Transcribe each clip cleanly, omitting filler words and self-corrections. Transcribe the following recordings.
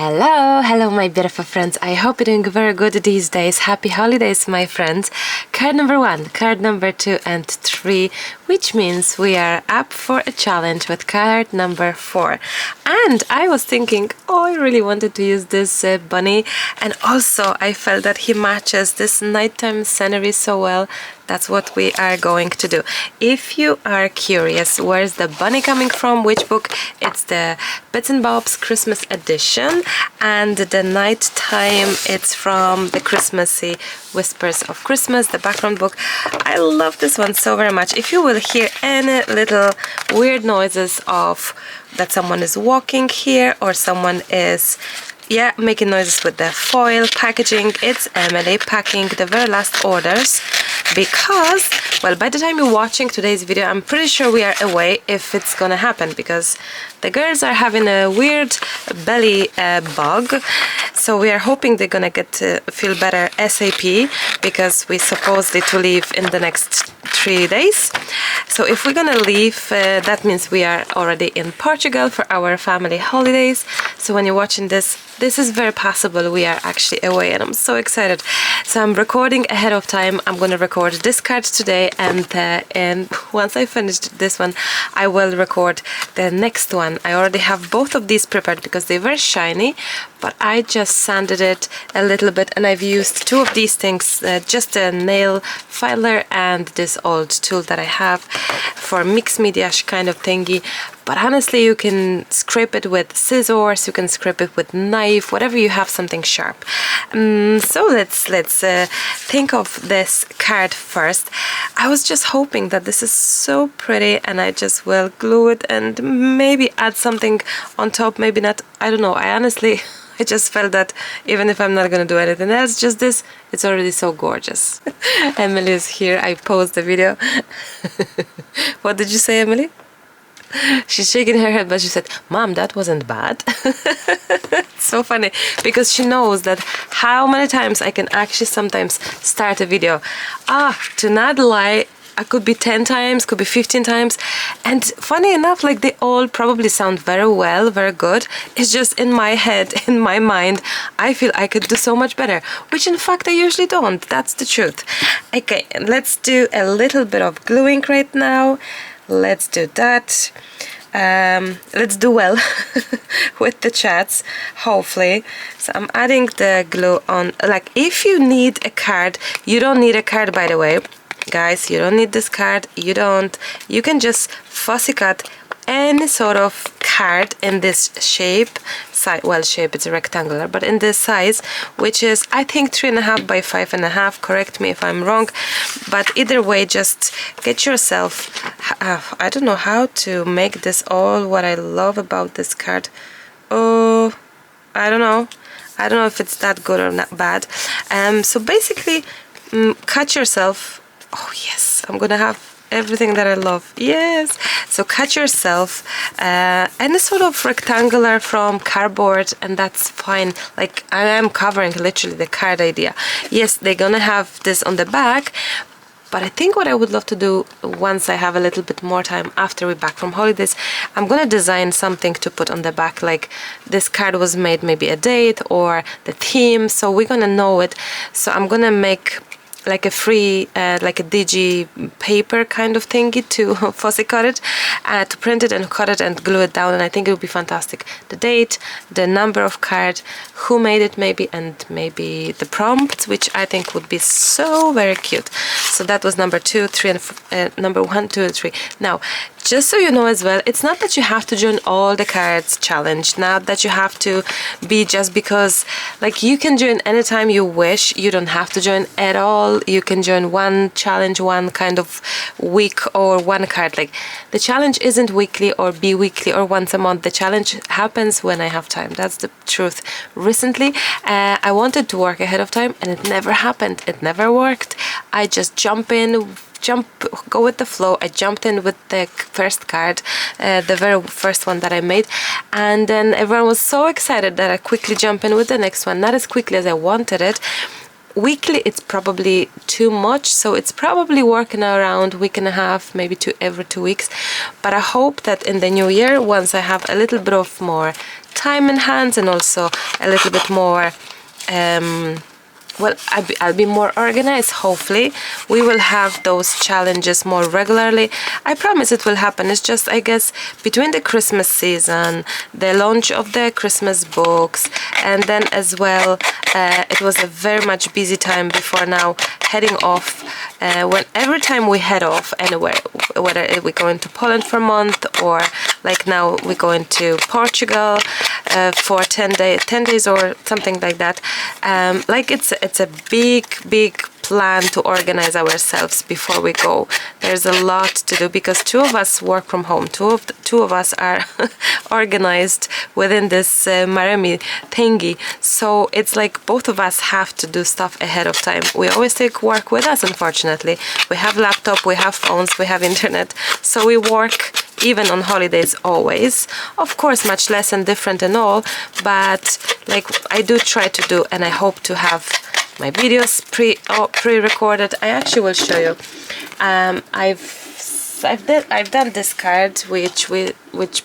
Hello my beautiful friends. I hope you're doing very good these days. Happy holidays my friends. Card number 1, card number 2 and 3, which means we are up for a challenge with card number 4. And I was thinking, oh, I really wanted to use this bunny, and also I felt that he matches this nighttime scenery so well. That's what we are going to do. If you are curious, where's the bunny coming from, which book? It's the Bits and Bob's Christmas edition, and the nighttime, it's from the Christmassy Whispers of Christmas, the background book. I love this one so very much. If you will hear any little weird noises of that someone is walking here or someone is making noises with the foil packaging, it's Emily packing the very last orders, because, well, by the time you're watching today's video, I'm pretty sure we are away if it's gonna happen, because the girls are having a weird belly bug, so we are hoping they're gonna get to feel better ASAP, because we supposedly to leave in the next 3 days. So if we're gonna leave, that means we are already in Portugal for our family holidays. So when you're watching this is very possible we are actually away, and I'm so excited. So I'm recording ahead of time. I'm gonna record this card today, and once I finish this one, I will record the next one. I already have both of these prepared because they're very shiny, but I just sanded it a little bit, and I've used 2 of these things, just a nail filer and this old tool that I have for mixed media kind of thingy. But honestly, you can scrape it with scissors, you can scrape it with knife, whatever you have, something sharp. So let's think of this card first. I was just hoping that this is so pretty, and I just will glue it and maybe add something on top, maybe not, I don't know. I just felt that even if I'm not gonna do anything else, just this, it's already so gorgeous. Emily is here, I paused the video. What did you say, Emily? She's shaking her head, but she said, "Mom, that wasn't bad." It's so funny, because she knows that how many times I can actually sometimes start a video. To not lie, I could be 10 times, could be 15 times, and funny enough, like, they all probably sound very well, very good. It's just in my head, in my mind, I feel I could do so much better, which in fact I usually don't. That's the truth. Okay, let's do a little bit of gluing right now. Let's do that. Let's do well with the chats, hopefully. So I'm adding the glue on. Like, if you need a card, you don't need a card, by the way, guys. You don't need this card. You can just fussy cut any sort of card in this shape, shape, it's a rectangular, but in this size, which is, I think, 3.5 by 5.5. Correct me if I'm wrong, but either way, just get yourself, I don't know how to make this all what I love about this card. Oh, I don't know if it's that good or not bad. So basically, cut yourself. Oh yes, I'm gonna have everything that I love. Yes. So cut yourself any sort of rectangular from cardboard, and that's fine. Like, I am covering literally the card idea. Yes, they're gonna have this on the back, but I think what I would love to do once I have a little bit more time after we're back from holidays, I'm gonna design something to put on the back. Like, this card was made, maybe a date or the theme, so we're gonna know it. So I'm gonna make like a free, like a digi paper kind of thingy to fussy cut it, to print it and cut it and glue it down, and I think it would be fantastic. The date, the number of card, who made it maybe, and maybe the prompt, which I think would be so very cute. So that was number 2, 3, and number 1, 2, and 3. Now, just so you know as well, it's not that you have to join all the cards challenge, not that you have to be just because, like, you can join anytime you wish. You don't have to join at all. You can join one challenge, one kind of week, or one card. Like, the challenge isn't weekly or bi-weekly or once a month. The challenge happens when I have time. That's the truth. Recently, I wanted to work ahead of time, and it never happened. It never worked. I just go with the flow. I jumped in with the first card, the very first one that I made, and then everyone was so excited that I quickly jumped in with the next one. Not as quickly as I wanted it, weekly it's probably too much, so it's probably working around week and a half, maybe every 2 weeks. But I hope that in the new year, once I have a little bit of more time in hands and also a little bit more well, I'll be more organized. Hopefully we will have those challenges more regularly. I promise it will happen. It's just, I guess, between the Christmas season, the launch of the Christmas books, and then as well it was a very much busy time before now heading off. When every time we head off anywhere, whether we're going to Poland for a month or like now we're going to Portugal for 10 days or something like that, like it's a big plan to organize ourselves before we go. There's a lot to do because two of us work from home, two of us are organized within this Maremi thingy, so it's like both of us have to do stuff ahead of time. We always take work with us, unfortunately. We have laptop, we have phones, we have internet, so we work even on holidays always. Of course, much less and different and all, but like I do try to do, and I hope to have my videos pre-recorded. I actually will show you. I've done this card, which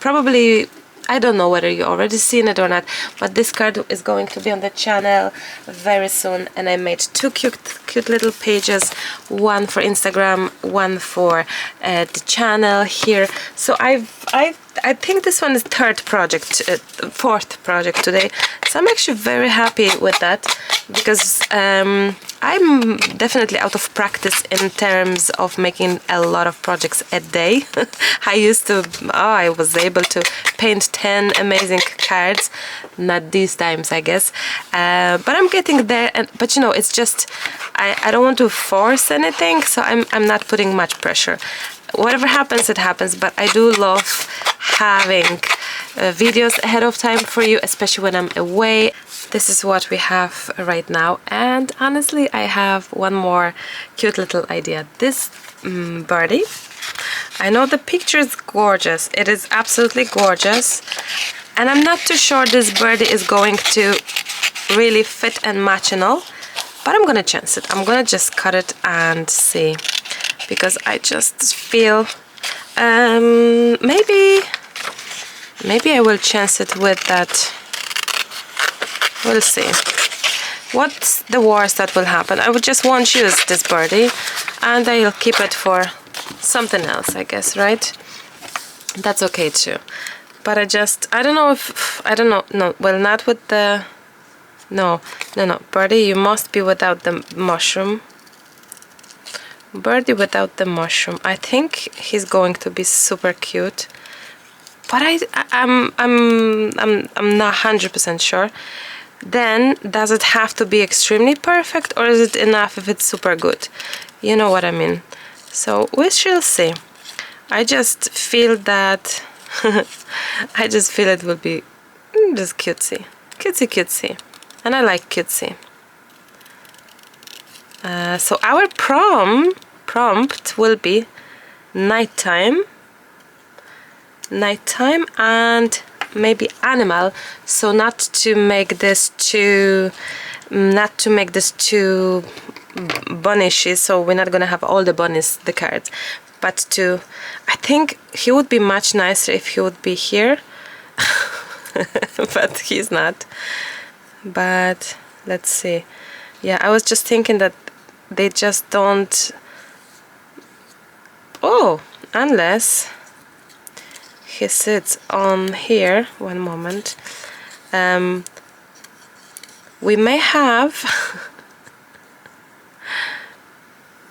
probably, I don't know whether you already seen it or not, but this card is going to be on the channel very soon, and I made two cute little pages, one for Instagram, one for the channel here. So I think this one is fourth project today, so I'm actually very happy with that because I'm definitely out of practice in terms of making a lot of projects a day. I was able to paint 10 amazing cards, not these times I guess, but I'm getting there. But you know, it's just I don't want to force anything, so I'm not putting much pressure. Whatever happens, it happens, but I do love having videos ahead of time for you, especially when I'm away. This is what we have right now, and honestly I have one more cute little idea. This birdie, I know the picture is gorgeous, it is absolutely gorgeous, and I'm not too sure this birdie is going to really fit and match and all, but I'm gonna chance it. I'm gonna just cut it and see, because I just feel maybe I will chance it with that. We'll see. What's the worst that will happen? I would just won't use this birdie and I'll keep it for something else, I guess, right? That's okay too. But I don't know if, I don't know, no, well, not with the, no, birdie, you must be without the mushroom. Birdie without the mushroom. I think he's going to be super cute, but I'm not 100% sure. Then does it have to be extremely perfect, or is it enough if it's super good? You know what I mean. So we shall see. I just feel that I just feel it will be just cutesy, and I like cutesy. So our prompt will be nighttime and maybe animal, so not to make this too bunnishy, so we're not gonna have all the bunnies, the cards, but I think he would be much nicer if he would be here. But he's not. But let's see. Yeah, I was just thinking that they just don't, unless he sits on here. One moment. We may have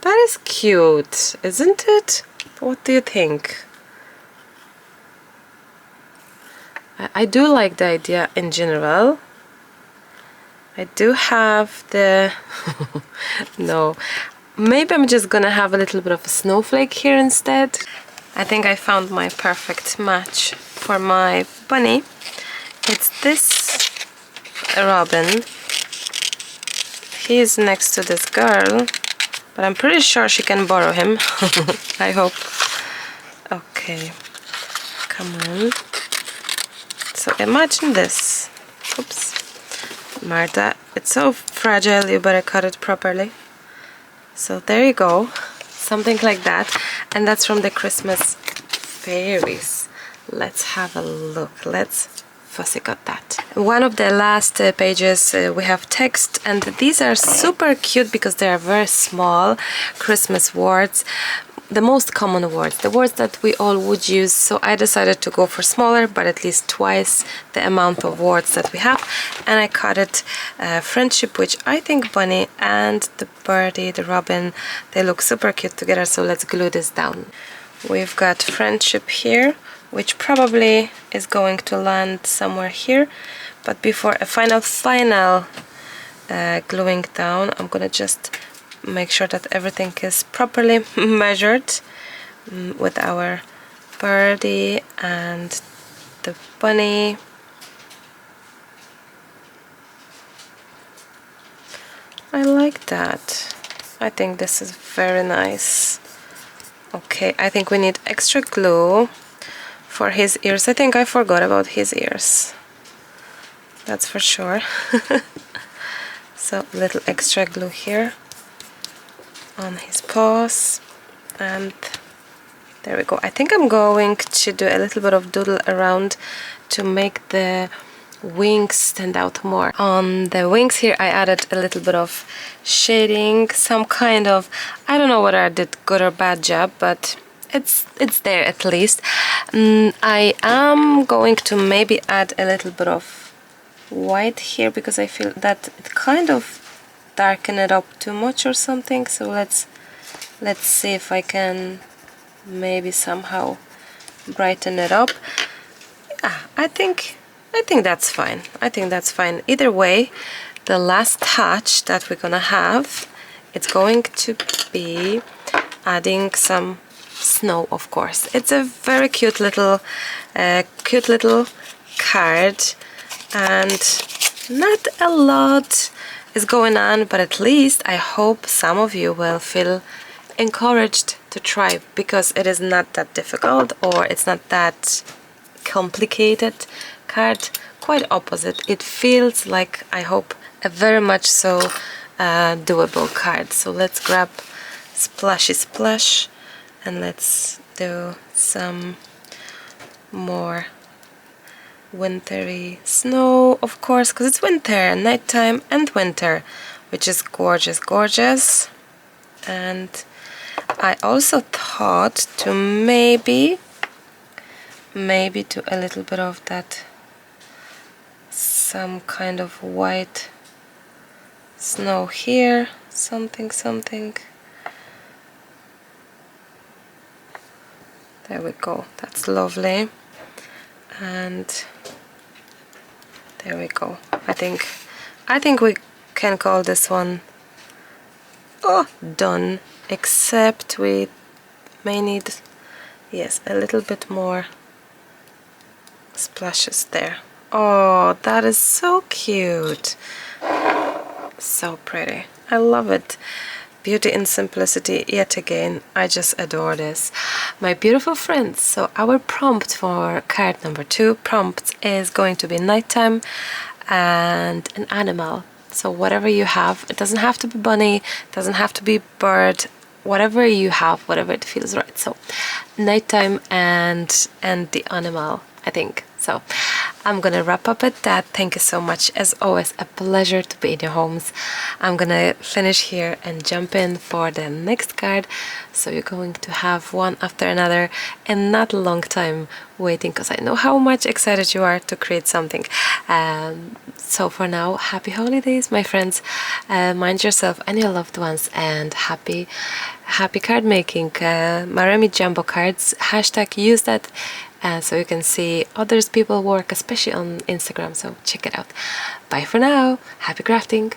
that is cute, isn't it? What do you think? I do like the idea in general. I do have the no, maybe I'm just gonna have a little bit of a snowflake here instead. I think I found my perfect match for my bunny. It's this robin. He's next to this girl, but I'm pretty sure she can borrow him. I hope. Okay, come on. So imagine this. Oops. Marta, it's so fragile, you better cut it properly. So there you go, something like that. And that's from the Christmas fairies. Let's have a look. Let's fussy cut that. One of the last pages we have text, and these are super cute because they are very small Christmas words, the most common words, the words that we all would use. So I decided to go for smaller, but at least twice the amount of words that we have, and I cut it friendship, which I think Bunny and the birdie, the robin, they look super cute together. So let's glue this down. We've got friendship here, which probably is going to land somewhere here, but before a final gluing down, I'm gonna just make sure that everything is properly measured with our birdie and the bunny. I like that. I think this is very nice. Okay, I think we need extra glue for his ears. I think I forgot about his ears. That's for sure. So little extra glue here on his paws, and there we go. I think I'm going to do a little bit of doodle around to make the wings stand out more. On the wings here I added a little bit of shading, some kind of, I don't know whether I did good or bad job, but it's there at least. I am going to maybe add a little bit of white here because I feel that it kind of darken it up too much or something. So let's see if I can maybe somehow brighten it up. I think that's fine. I think that's fine. Either way, the last touch that we're gonna have, it's going to be adding some snow, of course. It's a very cute little card, and not a lot is going on, but at least I hope some of you will feel encouraged to try, because it is not that difficult or it's not that complicated card. Quite opposite, it feels like, I hope, a very much so doable card. So let's grab Splashy Splash and let's do some more wintry snow, of course, because it's winter, nighttime and winter, which is gorgeous. And I also thought to maybe do a little bit of that, some kind of white snow here, something. There we go, that's lovely. And there we go. I think we can call this one done, except we may need, yes, a little bit more splashes there. Oh, that is so cute, so pretty. I love it. Beauty in simplicity yet again. I just adore this, my beautiful friends. So our prompt for card number 2 is going to be nighttime and an animal. So whatever you have, it doesn't have to be bunny, it doesn't have to be bird, whatever you have, whatever it feels right. So nighttime and the animal, I think. So I'm gonna wrap up at that. Thank you so much. As always, a pleasure to be in your homes. I'm gonna finish here and jump in for the next card. So you're going to have one after another and not a long time waiting, because I know how much excited you are to create something. So for now, happy holidays, my friends. Mind yourself and your loved ones, and happy card making. Maremi Jumbo Cards, hashtag use that. So you can see others people work, especially on Instagram, so check it out. Bye for now, happy crafting.